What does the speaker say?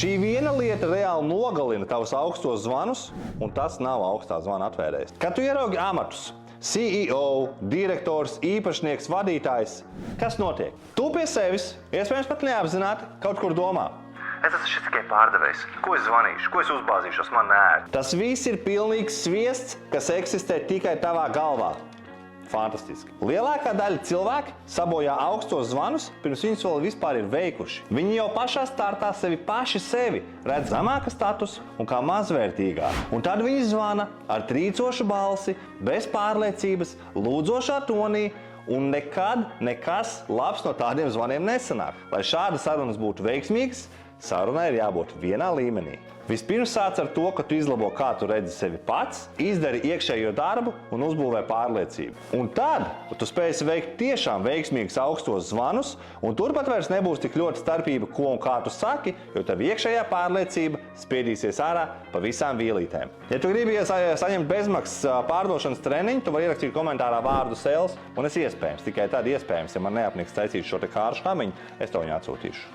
Šī viena lieta reāli nogalina tavus augstos zvanus, un tas nav augstā zvana atvērējs. Kad tu ieraugi amatus, CEO, direktors, īpašnieks, vadītājs, kas notiek? Tu pie sevis, iespējams pat neapzināti, kaut kur domā. Es esmu šis tikai pārdevējs. Ko es zvanīšu? Ko es uzbāzīšos? Man nērti. Tas viss ir pilnīgs sviests, kas eksistē tikai tavā galvā. Fantastiski. Lielākā daļa cilvēku sabojā augstos zvanus, pirms viņus vēl vispār ir veikuši. Viņi jau pašā startā paši sevi redz zemāka status un kā mazvērtīgāk. Un tad viņi zvana ar trīcošu balsi, bez pārliecības, lūdzošā tonī, un nekad nekas labs no tādiem zvaniem nesanāk. Lai šāda sarunas būtu veiksmīgas, sarunai ir jābūt vienā līmenī. Vispirms sāc ar to, ka tu izlabo, kā tu redzi sevi pats, izdari iekšējo darbu un uzbūvē pārliecību. Un tad tu spēsi veikt tiešām veiksmīgus augstos zvanus, un turpat vairs nebūs tik ļoti starpība, ko un kā tu saki, jo tev iekšējā pārliecība spiedīsies ārā pa visām vielītēm. Ja tu gribi saņemt bezmaksas pārdošanas treniņu, tu vari ierakstīt komentārā vārdu sales, un es iespējams, tikai tad iespējams, ja man neapniks taisīt šo te kāršu hamiņu, es tev viņu atsūtīšu.